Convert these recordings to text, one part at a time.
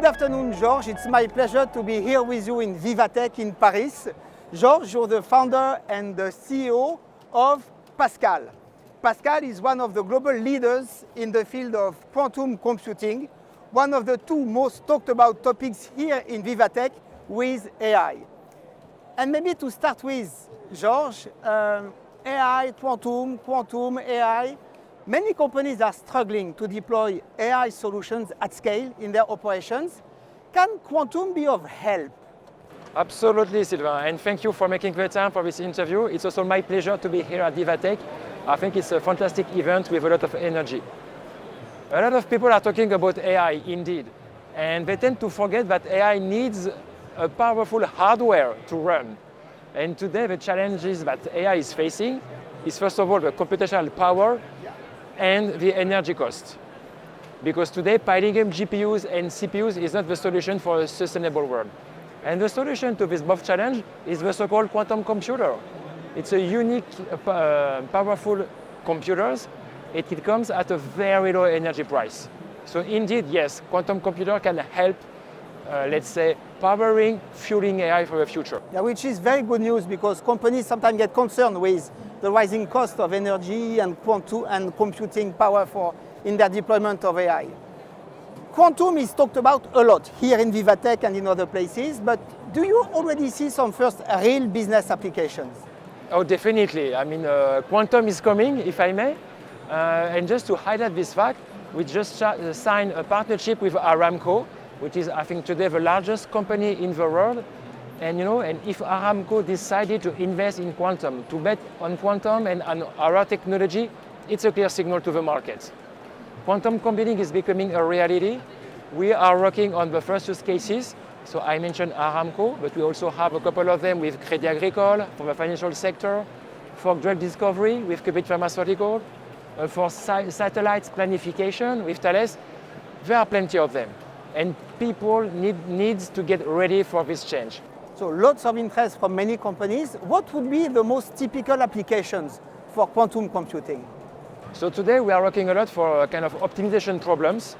Good afternoon, Georges. It's my pleasure to be here with you in Vivatech in Paris. Georges, you're the founder and the CEO of Pasqal. Pasqal is one of the global leaders in the field of quantum computing, one of the two most talked about topics here in Vivatech with AI. And maybe to start with, Georges, AI, quantum, AI, many companies are struggling to deploy AI solutions at scale in their operations. Can quantum be of help? Absolutely, Sylvain, and thank you for making the time for this interview. It's also my pleasure to be here at Vivatech. I think it's a fantastic event with a lot of energy. A lot of people are talking about AI, indeed, and they tend to forget that AI needs a powerful hardware to run. And today the challenges that AI is facing is first of all the computational power and the energy cost. Because today piling GPUs and CPUs is not the solution for a sustainable world. And the solution to this both challenge is the so-called quantum computer. It's a unique, powerful computer. It comes at a very low energy price. So indeed, yes, quantum computer can help, let's say, fueling AI for the future. Yeah, which is very good news because companies sometimes get concerned with the rising cost of energy and quantum and computing power in their deployment of AI. Quantum is talked about a lot here in Vivatech and in other places, but do you already see some first real business applications? Oh, definitely. I mean, quantum is coming, if I may. And just to highlight this fact, we just signed a partnership with Aramco, which is, I think, today the largest company in the world. And if Aramco decided to invest in quantum, to bet on quantum and on our technology, it's a clear signal to the market. Quantum computing is becoming a reality. We are working on the first use cases. So I mentioned Aramco, but we also have a couple of them with Crédit Agricole for the financial sector, for drug discovery with Qubit Pharmaceutical, for satellites planification with Thales. There are plenty of them. And people needs to get ready for this change. So lots of interest from many companies. What would be the most typical applications for quantum computing? So today we are working a lot for kind of optimization problems.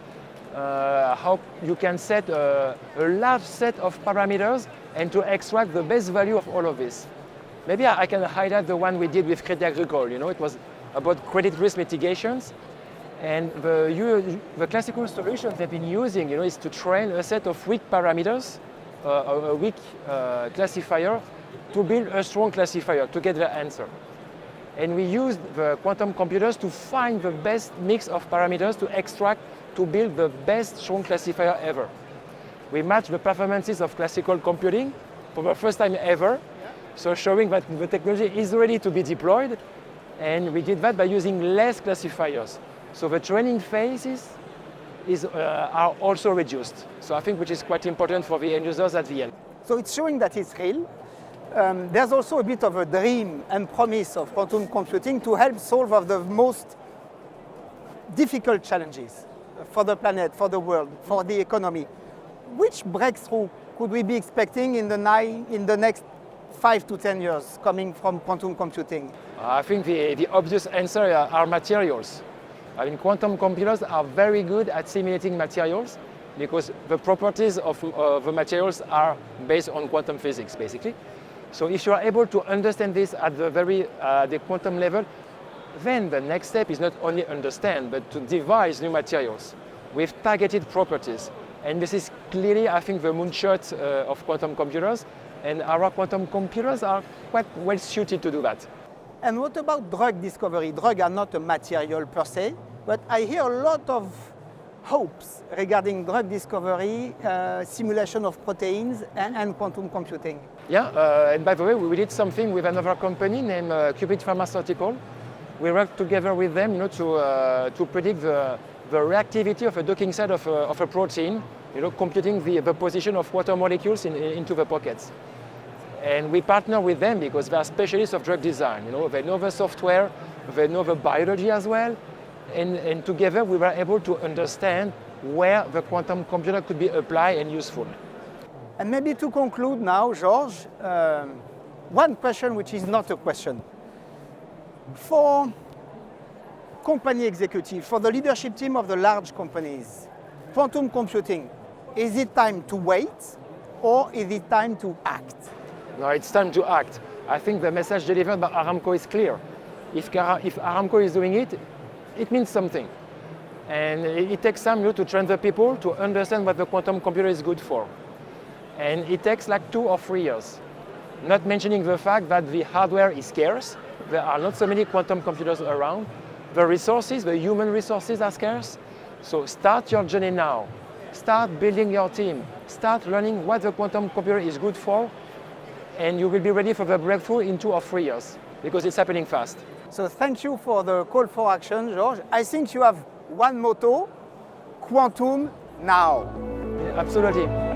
How you can set a large set of parameters and to extract the best value of all of this. Maybe I can highlight the one we did with Crédit Agricole. It was about credit risk mitigations. And the classical solution they've been using is to train a set of weak parameters, a weak classifier, to build a strong classifier to get the answer. And we used the quantum computers to find the best mix of parameters to extract, to build the best strong classifier ever. We matched the performances of classical computing for the first time ever, so showing that the technology is ready to be deployed. And we did that by using less classifiers. So the training phases are also reduced. So I think which is quite important for the end users at the end. So it's showing that it's real. There's also a bit of a dream and promise of quantum computing to help solve of the most difficult challenges for the planet, for the world, for the economy. Which breakthrough could we be expecting in the next 5 to 10 years coming from quantum computing? I think the obvious answer are materials. I mean, quantum computers are very good at simulating materials because the properties of the materials are based on quantum physics, basically. So if you are able to understand this at the quantum level, then the next step is not only understand, but to devise new materials with targeted properties. And this is clearly, I think, the moonshot of quantum computers. And our quantum computers are quite well suited to do that. And what about drug discovery? Drugs are not a material per se, but I hear a lot of hopes regarding drug discovery, simulation of proteins, and quantum computing. Yeah, and by the way, we did something with another company named Qubit Pharmaceutical. We worked together with them to predict the reactivity of a docking site of a protein, computing the position of water molecules into the pockets. And we partner with them because they are specialists of drug design. They know the software, they know the biology as well. And together we were able to understand where the quantum computer could be applied and useful. And maybe to conclude now, Georges, one question which is not a question. For company executives, for the leadership team of the large companies, quantum computing, Is it time to wait or is it time to act? No, it's time to act. I think the message delivered by Aramco is clear. If Aramco is doing it, it means something. And it takes time to train the people to understand what the quantum computer is good for. And it takes like 2 or 3 years. Not mentioning the fact that the hardware is scarce. There are not so many quantum computers around. The resources, the human resources are scarce. So start your journey now. Start building your team. Start learning what the quantum computer is good for, and you will be ready for the breakthrough in 2 or 3 years, because it's happening fast. So thank you for the call for action, Georges. I think you have one motto, quantum now. Absolutely.